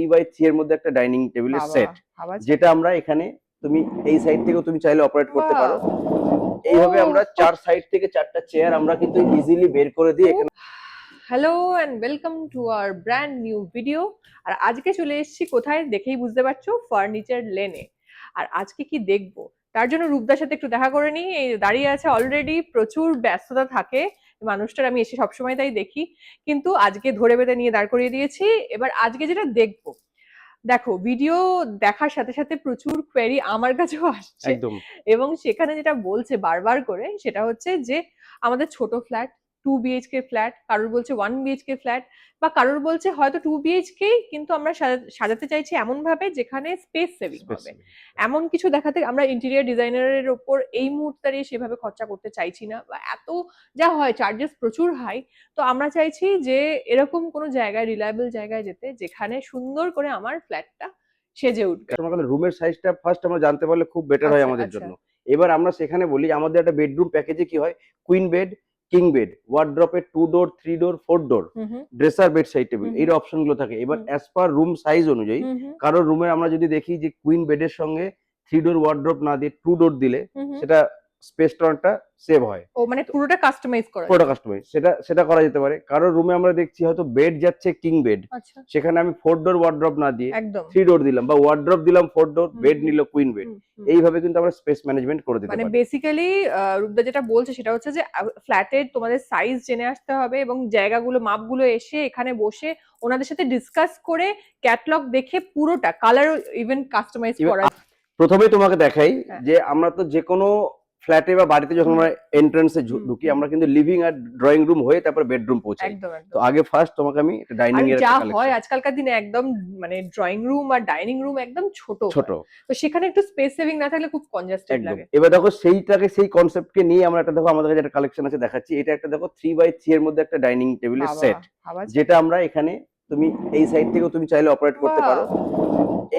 3x3 এর মধ্যে একটা ডাইনিং টেবিলের সেট, যেটা আমরা এখানে তুমি এই সাইড থেকে তুমি চাইলে অপারেট করতে পারো। এইভাবে আমরা চার সাইড থেকে চারটা চেয়ার আমরা কিন্তু ইজিলি বের করে দিই এখানে। Hello and welcome to our brand new video. আর আজকে চলে এসেছি কোথায় দেখেই বুঝতে পারছো, ফার্নিচার লেনে। আর আজকে কি দেখবো তার জন্য রূপদার সাথে একটু দেখা করে নিই। এই দাঁড়িয়ে আছে, অলরেডি প্রচুর ব্যস্ততা থাকে মানুষটার, আমি এসে সবসময় তাই দেখি, কিন্তু আজকে ধরে বেঁধে নিয়ে দাঁড় করিয়ে দিয়েছি। এবার আজকে যেটা দেখবো, দেখো ভিডিও দেখার সাথে সাথে প্রচুর কোয়েরি আমার কাছেও আসছে এবং সেখানে যেটা বলছে বারবার করে সেটা হচ্ছে যে আমাদের ছোট ফ্ল্যাট, 2 BHK ফ্ল্যাট, কারোর বলছে 1 BHK ফ্ল্যাট, বা কারোর বলছে হয়তো 2 BHK কিন্তু আমরা সাজাতে চাইছি এমন ভাবে যেখানে স্পেস সেভিং হবে। এমন কিছু দেখাতে আমরা ইন্টেরিয়র ডিজাইনারের ওপর এই মুহূর্তে সেভাবে খরচা করতে চাইছি না, বা এত যা হয় চার্জেস প্রচুর হাই। তো আমরা চাইছি যে এরকম কোনো জায়গায়, রিলায়েবল জায়গায় যেতে যেখানে সুন্দর করে আমার ফ্ল্যাটটা সেজে উঠবে। রুমের সাইজটা ফার্স্ট আমরা জানতে পারলে খুব বেটার হয় আমাদের জন্য। এবার আমরা সেখানে বলি আমাদের একটা বেডরুম প্যাকেজে কি হয়, কুইন বেড, কিং বেড, ওয়ার্ড্রপের 2 ডোর, 3 ডোর, 4 ডোর, ড্রেসার, বেড সাইড টেবিল, এই অপশন গুলো থাকে। এবার অ্যাজ পার রুম সাইজ অনুযায়ী কারোর রুমের আমরা যদি দেখি যে কুইন বেডের সঙ্গে 3 ডোর ওয়ার্ড্রপ না দিয়ে 2 ডোর দিলে সেটা স্পেসটা অনেকটা সেভ হয়। ও মানে পুরোটা কাস্টমাইজ করা, পুরোটা কাস্টমাইজ, সেটা করা যেতে পারে। কারোর রুমে আমরা দেখছি হয়তো বেড যাচ্ছে কিং বেড, সেখানে আমি 4 ডোর ওয়ার্ড্রপ না দিয়ে 3 ডোর দিলাম, বা ওয়ার্ড্রপ দিলাম 4 ডোর, বেড নিল কুইন বেড। এইভাবে কিন্তু আমরা স্পেস ম্যানেজমেন্ট করে দিতে পারি। মানে বেসিক্যালি রূপদা যেটা বলছে সেটা হচ্ছে যে ফ্ল্যাটের তোমাদের সাইজ জেনে আসতে হবে এবং জায়গাগুলো, মাপগুলো এসে এখানে বসে ওনাদের সাথে ডিসকাস করে ক্যাটালগ দেখে পুরোটা কালার ইভেন কাস্টমাইজ করা। প্রথমেই তোমাকে দেখাই যে আমরা তো যে কোনো ফ্ল্যাটে বা বাড়িতে যখন আমরা এন্ট্রান্সে ঢুকি আমরা কিন্তু লিভিং আর ড্রয়িং রুম হয়ে তারপর বেডরুম পৌঁছাই। তো আগে ফার্স্ট তোমাকে আমি একটা ডাইনিং এর যা হয় আজকালকার দিনে একদম মানে ড্রয়িং রুম আর ডাইনিং রুম একদম ছোট, তো সেখানে একটু স্পেস সেভিং না থাকলে খুব কনজাস্টেড লাগে। এবার দেখো সেই কনসেপ্টকে নিয়ে আমরা একটা, দেখো আমাদের কাছে একটা কালেকশন আছে দেখাচ্ছি। এটা একটা দেখো 3x3 এর মধ্যে একটা ডাইনিং টেবিলের সেট, যেটা আমরা এখানে তুমি এই সাইড থেকেও তুমি চাইলে অপারেট করতে পারো।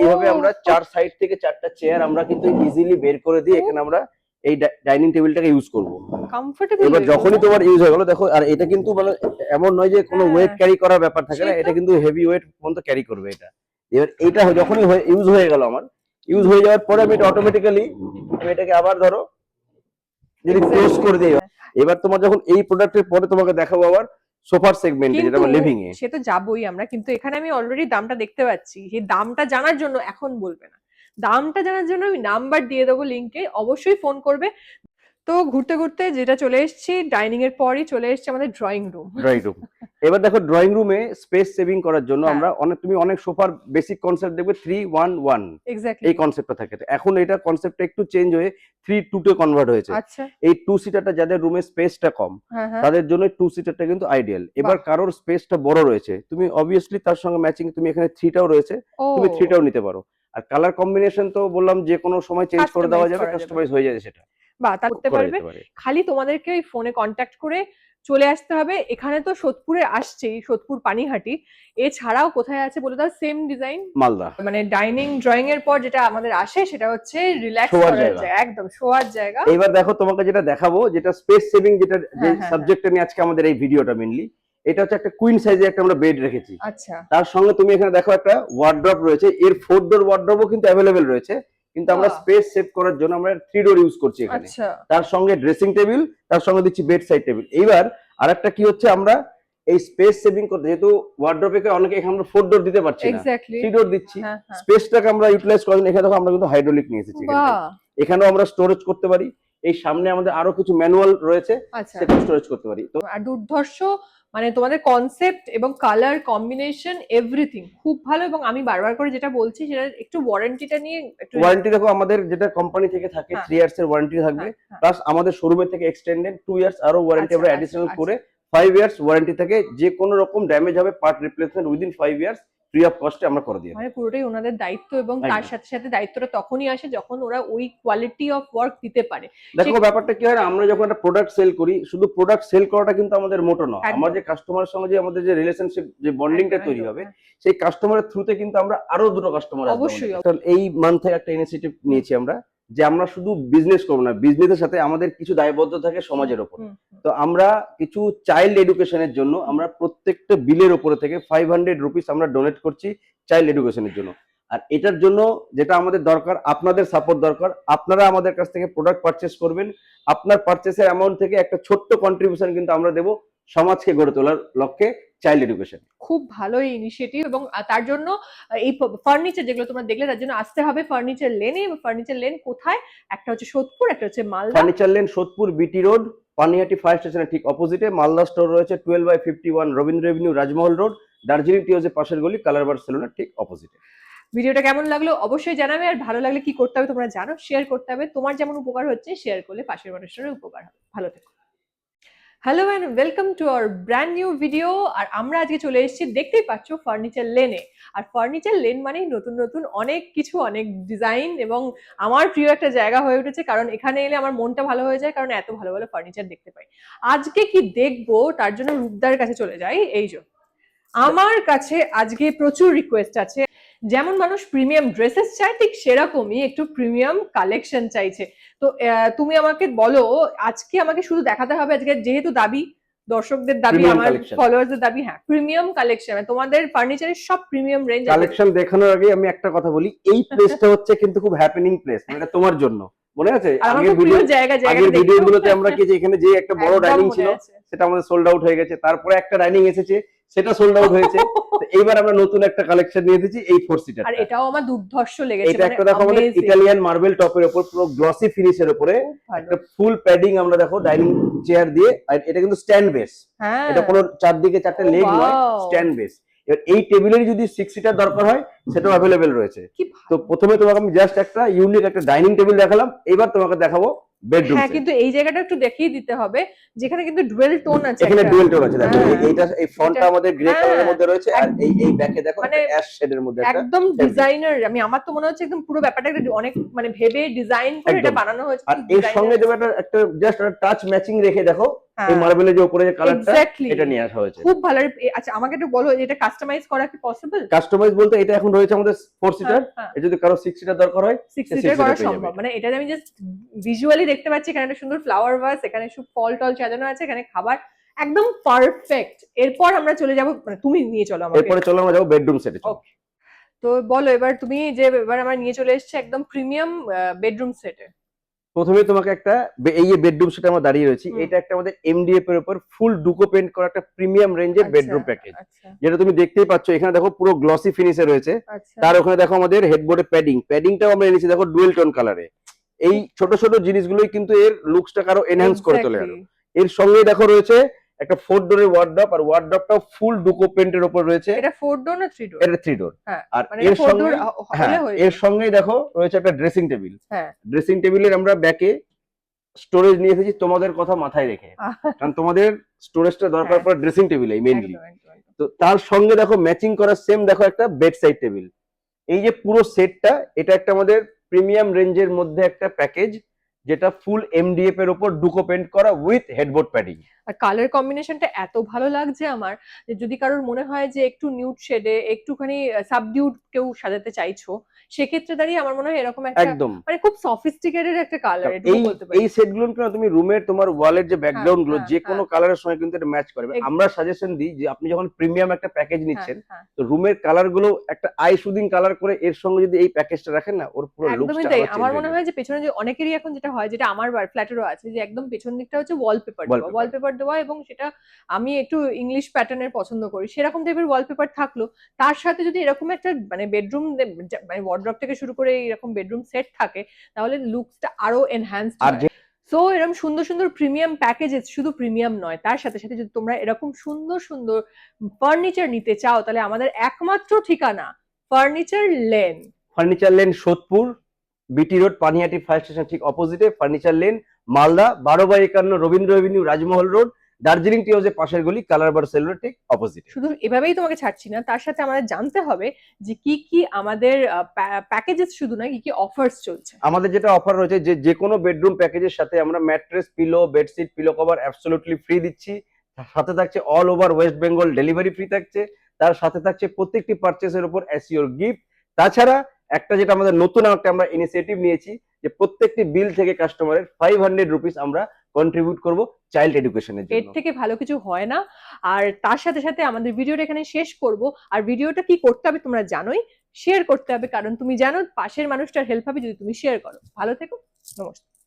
এইভাবে আমরা চার সাইড থেকে চারটা চেয়ার আমরা কিন্তু ইজিলি বের করে দিই এখানে আমরা এই ডাইনিং টেবিলটাকে ইউজ করব কমফোর্টেবল। এবার যখনই তোমার ইউজ হয়ে গেল, দেখো আর এটা কিন্তু মানে এমন নয় যে কোনো ওয়েট ক্যারি করার ব্যাপার থাকে না, এটা কিন্তু হেভি ওয়েট পর্যন্ত ক্যারি করবে এটা। এবার এটা যখনই ইউজ হয়ে গেল, আমার ইউজ হয়ে যাওয়ার পরে আমি এটা অটোমেটিক্যালি আমি এটাকে আবার ধরো যদি ক্লোজ করে দিই। এবার তোমার যখন এই প্রোডাক্টের পরে তোমাকে দেখাবো আবার সোফার সেগমেন্টে, যেটা আমরা লিভিং এ, সে তো যাবোই আমরা, কিন্তু এখানে আমি অলরেডি দামটা দেখতে পাচ্ছি। এই দামটা জানার জন্য এখন বলবে না, দামটা জানার জন্য আমি নাম্বার দিয়ে দেবো লিংকে, অবশ্যই ফোন করবে। তো ঘুরতে ঘুরতে যেটা চলে এসেছি, ডাইনিং এর পরই চলে এসেছি আমাদের ড্রয়িং রুম। এবার দেখো ড্রয়িং রুমে স্পেস সেভিং করার জন্য আমরা তুমি অনেক সোফার বেসিক কনসেপ্ট দেখবে 3-1-1 এই কনসেপ্টটা থাকে। এখন এটা কনসেপ্টটা একটু চেঞ্জ হয়ে 3-2 তে কনভার্ট হয়েছে। এই 2 সিটারটা যাদের রুমে স্পেসটা কম তাদের জন্য 2 সিটারটা কিন্তু আইডিয়াল। এবার কারোর স্পেসটা বড় রয়েছে, তুমি অবভিয়াসলি তার সঙ্গে ম্যাচিং তুমি এখানে 3টাও রয়েছে, তুমি 3টাও নিতে পারো। আর কালার কম্বিনেশন তো বললাম যে কোনো সময় চেঞ্জ করে দেওয়া যাবে, কাস্টমাইজ হয়ে যাবে সেটা, বা তা করতে পারবে। খালি তোমাদেরকে ওই ফোনে কন্ট্যাক্ট করে চলে আসতে হবে। এখানে তো সোদপুরে আসছেই, সোদপুর পানিহাটি, এছাড়াও কোথায় আছে বলে দাও? Same design Malda. মানে ডাইনিং ড্রয়িং এর পর যেটা আমাদের আসে সেটা হচ্ছে রিল্যাক্স করার জায়গা, একদম শোয়ার জায়গা। এবার দেখো তোমাকে যেটা দেখাবো, যেটা স্পেস সেভিং, যেটা যে সাবজেক্টটা নিয়ে আজকে আমাদের এই ভিডিওটা মেইনলি, এটা হচ্ছে একটা কুইন সাইজে একটা আমরা বেড রেখেছি। আচ্ছা, তার সঙ্গে তুমি এখানে দেখো একটা ওয়ার্ড্রপ রয়েছে, এর 4 ডোর ওয়ার্ড্রপও কিন্তু অ্যাভেলেবেল রয়েছে, কিন্তু আমরা স্পেস সেভ করার জন্য আমরা 3 ডোর ইউজ করছি এখানে। তার সঙ্গে ড্রেসিং টেবিল, তার সঙ্গে দিচ্ছি বেড সাইড টেবিল। এইবার আরেকটা কি হচ্ছে, আমরা এই স্পেস সেভিং করতে, যেহেতু ওয়ার্ড্রপে অনেকে এখানে আমরা 4 ডোর দিতে পারছি না, 3 ডোর দিচ্ছি, স্পেসটাকে আমরা ইউটিলাইজ করার জন্য এখানে দেখো আমরা কিন্তু হাইড্রোলিক নিয়ে এসেছি। এখানেও আমরা স্টোরেজ করতে পারি, এই সামনে আমাদের আরো কিছু ম্যানুয়াল রয়েছে, সেটা স্টোরেজ করতে পারি। তো আর দুর্ধর্ষ মানে তোমাদের কনসেপ্ট এবং কালার কম্বিনেশন এভরিথিং খুব ভালো। এবং আমি বারবার করে যেটা বলছি সেটা একটু ওয়ারেন্টিটা নিয়ে একটু। ওয়ারেন্টি দেখো আমাদের যেটা কোম্পানি থেকে থাকে 3 ইয়ার্স এর ওয়ারেন্টি থাকবে, প্লাস আমাদের শোরুমের থেকে এক্সটেন্ডেড 2 ইয়ার্স আরো ওয়ারেন্টি আমরা অ্যাডিশনাল করে 5 ইয়ার্স ওয়ারেন্টি থাকে। যে কোনো রকম ড্যামেজ হবে part replacement within 5 years free of কস্টে আমরা করে দিই। মানে পুরোটাই ওনাদের দায়িত্ব, এবং তার সাথে সাথে দায়িত্বটা তখনই আসে যখন ওরা ওই কোয়ালিটি অফ ওয়ার্ক দিতে পারে। দেখো ব্যাপারটা কি হয়, আমরা যখন একটা প্রোডাক্ট সেল করি, শুধু প্রোডাক্ট সেল করাটা কিন্তু আমাদের মোটো নয়, আমার যে কাস্টমারের সঙ্গে যে আমাদের যে রিলেশনশিপ, যে বন্ডিংটা তৈরি হবে, সেই কাস্টমারের থ্রুতে কিন্তু আমরা আরো দুটো কাস্টমার অবশ্যই। এই মান্থে একটা ইনিশিয়েটিভ নিয়েছি আমরা, যে আমরা শুধু বিজনেস করবো না, বিজনেসের সাথে আমাদের কিছু দায়বদ্ধ থাকে সমাজের উপর। তো আমরা কিছু চাইল্ড এডুকেশনের জন্য আমরা প্রত্যেকটা বিলের উপরে থেকে 500 রুপিস আমরা ডোনেট করছি চাইল্ড এডুকেশনের জন্য। আর এটার জন্য যেটা আমাদের দরকার, আপনাদের সাপোর্ট দরকার। আপনারা আমাদের কাছ থেকে প্রোডাক্ট পারচেস করবেন, আপনার পারচেসের অ্যামাউন্ট থেকে একটা ছোট্ট কন্ট্রিবিউশন কিন্তু আমরা দেবো সমাজকে গড়ে তোলার লক্ষ্যে চাইল্ড এডুকেশন। খুব ভালো ইনিশিয়েটিভ, এবং তার জন্য এই ফার্নিচার যেগুলো তোমরা দেখলে তার জন্য আসতে হবে ফার্নিচার লেনে। ফার্নিচার লেন কোথায়? একটা হচ্ছে সোদপুর, একটা হচ্ছে Malda. Furniture lane Sodepur BT road, Panihati fire স্টেশনের ঠিক অপোজিটে। মালদা স্টোর রয়েছে 12/51 Rabindra avenue, Rajmahal road, Darjeeling tea হাউসের পাশের গলি, কালারবার সেলুনের ঠিক অপোজিটে। ভিডিওটা কেমন লাগলো অবশ্যই জানাবে, আর ভালো লাগলে কি করতে হবে তোমরা জানো, শেয়ার করতে হবে। তোমার যেমন উপকার হচ্ছে শেয়ার করলে পাশের মানুষেরও উপকার হবে। ভালো থেকো। Hello and welcome to our brand new video. আর আমরা আজকে চলে এসেছি, দেখতেই পাচ্ছ, ফার্নিচার লেনে। আর ফার্নিচার লেন মানেই নতুন নতুন অনেক কিছু, অনেক ডিজাইন, এবং আমার প্রিয় একটা জায়গা হয়ে উঠেছে, কারণ এখানে এলে আমার মনটা ভালো হয়ে যায়, কারণ এত ভালো ভালো ফার্নিচার দেখতে পাই। আজকে কি দেখবো তার জন্য রূপদার কাছে চলে যাই। এই যে আমার কাছে আজকে প্রচুর রিকোয়েস্ট আছে, যেমন মানুষ প্রিমিয়াম ড্রেসেস চায় ঠিক সেরকমই একটু প্রিমিয়াম কালেকশন চাইছে। তো তুমি আমাকে বলো, আজকে আমাকে শুধু দেখাতে হবে, আজকে যেহেতু দাবি, দর্শকদের দাবি, Premium আমার collection. ফলোয়ার্সদের দাবি, হ্যাঁ প্রিমিয়াম কালেকশন, তোমাদের ফার্নিচারের সব প্রিমিয়াম রেঞ্জ কালেকশন দেখানোর আগে আমি একটা কথা বলি, এই প্লেসটা হচ্ছে কিন্তু খুব হ্যাপেনিং প্লেস, মানে এটা তোমার জন্য। মনে আছে আগের ভিডিও, আগের ভিডিওগুলোতে আমরা কি যে এখানে যে একটা বড় ডাইনিং ছিল সেটা আমাদের সোল্ড আউট হয়ে গেছে, তারপরে একটা ডাইনিং এসেছে সেটা সোল্ড আউট হয়েছে। তো এইবার আমরা নতুন একটা কালেকশন নিয়ে এসেছি, এই 4 সিটার। আর এটাও আমার দুর্ধর্ষ লেগেছে। এটা একটা দেখো আমাদের ইটালিয়ান মার্বেল টপের উপর পুরো গ্লসি ফিনিশের উপরে একটা ফুল প্যাডিং আমরা দেখো ডাইনিং চেয়ার দিয়ে। আর এটা কিন্তু স্ট্যান্ড বেস, এটা কোনো চারদিকে চারটে লেগ নয়, স্ট্যান্ড বেস। এবার এই টেবিলের যদি 6 সিটার দরকার হয় সেটাও অ্যাভেলেবেল রয়েছে। তো প্রথমে তোমাকে আমি জাস্ট একটা ইউনিক একটা ডাইনিং টেবিল দেখালাম, এবার তোমাকে দেখাবো বেডরুম। হ্যাঁ, কিন্তু এই জায়গাটা একটু দেখিয়ে দিতে হবে, যেখানে কিন্তু ডুয়েল টোন আছে। এখানে ডুয়েল টোন আছে, দেখো এইটা এই ফ্রন্টটা আমাদের গ্রে কালারের মধ্যে রয়েছে, আর এই ব্যাকে দেখো মানে অ্যাশ শেডের মধ্যে একটা একদম ডিজাইনার। আমার তো মনে হচ্ছে একদম পুরো ব্যাপারটা অনেক মানে ভেবে ডিজাইন করে এটা বানানো হয়েছে। আর এর সঙ্গে দেবো একটা জাস্ট একটা টাচ ম্যাচিং রেখে দেখো এই মার্বেলের যে উপরে যে কালারটা এটা নিয়ে আসা হয়েছে, খুব ভালো। আচ্ছা আমাকে একটু বলো, এটা কাস্টমাইজ করা কি পসিবল? কাস্টমাইজ বলতে এটা এখন রয়েছে আমাদের 4 সিটার, এর যদি কারো 6 সিটার দরকার হয় 6 সিটার করা সম্ভব। মানে এটা আমি জাস্ট ভিজুয়ালি দেখতে পাচ্ছি, এখানে একটা সুন্দর ফ্লাওয়ার ভাস, এখানে সব ফল টল সাজানো আছে, এখানে খাবার একদম পারফেক্ট। এরপর আমরা চলে যাব, মানে তুমি নিয়ে চলো আমাকে, এরপরে চলো আমরা যাব বেডরুম সেটে। ওকে, তো বলো এবার তুমি যে এবার আমরা নিয়ে চলে এসেছি একদম প্রিমিয়াম বেডরুম সেটে। প্রথমে তোমাকে একটা এই যে বেডরুম সেটে আমরা দাঁড়িয়ে রয়েছি, এটা একটা আমাদের এমডিএফ এর উপর ফুল ডুকো পেইন্ট করা একটা প্রিমিয়াম রেঞ্জের বেডরুম প্যাকেজ, যেটা তুমি দেখতেই পাচ্ছ। এখানে দেখো পুরো গ্লসি ফিনিশে রয়েছে, তার ওখানে দেখো আমাদের হেডবোর্ডে প্যাডিংটাও আমরা এনেছি দেখো ডুয়েল টোন কালারে। এই ছোট ছোট জিনিসগুলোই কিন্তু এর লুকসটাকে আরো এনহ্যান্স করে তোলে। এর সঙ্গে দেখো রয়েছে একটা 4 ডোরের ওয়ার্ডরোব, আর ওয়ার্ডরোবটাও ফুল ডুকো পেইন্টের উপর রয়েছে। এটা 4 ডোর না 3 ডোর? এটা 3 ডোর। আর মানে এর সঙ্গে এর সঙ্গেই দেখো রয়েছে একটা ড্রেসিং টেবিল। ড্রেসিং টেবিলের আমরা ব্যাকে স্টোরেজ নিয়ে এসেছি তোমাদের কথা মাথায় রেখে, কারণ তোমাদের স্টোরেজটা দরকার পড়ে ড্রেসিং টেবিলে মেইনলি। তো তার সঙ্গে দেখো ম্যাচিং করা সেম দেখো একটা বেড সাইড টেবিল। এই যে পুরো সেটটা, এটা একটা আমাদের প্রিমিয়াম রেঞ্জের মধ্যে একটা প্যাকেজ, যেটা ফুল এমডিএফ এর উপর ডুকো পেইন্ট করা উইথ হেডবোর্ড প্যাডিং। আর কালার কম্বিনেশনটা এত ভালো লাগছে আমার, যে যদি কারোর মনে হয় যে একটু নিউড শেডে একটুখানি সাবডিউড কেউ সাজাতে চাইছো, সেক্ষেত্রে দাঁড়িয়ে আমার মনে হয় এরকম একটা একদম মানে খুব সফিস্টিকেটেড একটা কালার। এই সেটগুলো কিন্তু তুমি রুমের তোমার ওয়ালের যে ব্যাকগ্রাউন্ড গুলো যে কোনো কালারের সঙ্গে কিন্তু এটা ম্যাচ করবে। আমরা সাজেশন দিই যে আপনি যখন প্রিমিয়াম একটা প্যাকেজ নিচ্ছেন, তো রুমের কালার গুলো একটা আই সুদিং কালার করে এর সঙ্গে যদি এই প্যাকেজটা রাখেন না, ওর পুরো লুকসটা চেঞ্জ। আমার মনে হয় যে পেছনে যে অনেকেরই এখন যেটা হয়, যেটা আমার ফ্ল্যাটেরও আছে, যে একদম পেছন দিকটা হচ্ছে ওয়ালপেপার দেওয়া, এবং সেটা আমি একটু ইংলিশ প্যাটার্নের পছন্দ করি, সেরকম টাইপের ওয়ালপেপার থাকলো। তার সাথে যদি এরকম একটা মানে বেডরুম মানে ওয়ার্ডরোব থেকে শুরু করে এরকম বেডরুম সেট থাকে, তাহলে লুকসটা আরো এনহ্যান্সড হয়। সো এরকম সুন্দর সুন্দর প্রিমিয়াম প্যাকেজেস, শুধু প্রিমিয়াম নয়, তার সাথে সাথে যদি তোমরা এরকম সুন্দর সুন্দর ফার্নিচার নিতে চাও, তাহলে আমাদের একমাত্র ঠিকানা furniture lane. Furniture lane Sodepur BT road, Panihati fire station ঠিক অপোজিটে। Furniture lane Malda 12/51 Rabindra avenue, Rajmahal road, Darjeeling tea হাউসের পাশের গলি, কালারবার সেলুনের ঠিক অপোজিটে। শুধু এভাবেই তোমাকে ছাড়ছি না, তার সাথে আমাদের জানতে হবে যে কি কি আমাদের প্যাকেজেস, শুধু না কি কি অফার্স চলছে। আমাদের যেটা অফার রয়েছে, যে কোনো বেডরুম প্যাকেজের সাথে আমরা mattress, pillow, bedsheet, pillow cover absolutely free দিচ্ছি। সাথে থাকছে all over West Bengal delivery free থাকছে। তার সাথে থাকছে প্রত্যেকটি পারচেসের উপর অ্যাসিওর গিফট। তাছাড়া একটা যেটা আমাদের নতুন একটা আমরা ইনিশিয়েটিভ নিয়েছি, যে যে প্রত্যেকটি বিল থেকে কাস্টমারের 500 রুপিস আমরা কন্ট্রিবিউট করব চাইল্ড এডুকেশনের এর জন্য। থেকে ভালো কিছু হয় না। আর তার সাথে সাথে আমাদের ভিডিওটা এখানে শেষ করব। আর ভিডিওটা কি করতে হবে তোমরা জানোই, শেয়ার করতে হবে, কারণ তুমি জানো পাশের মানুষটার হেল্প হবে যদি তুমি শেয়ার করো। ভালো থেকো, নমস্কার।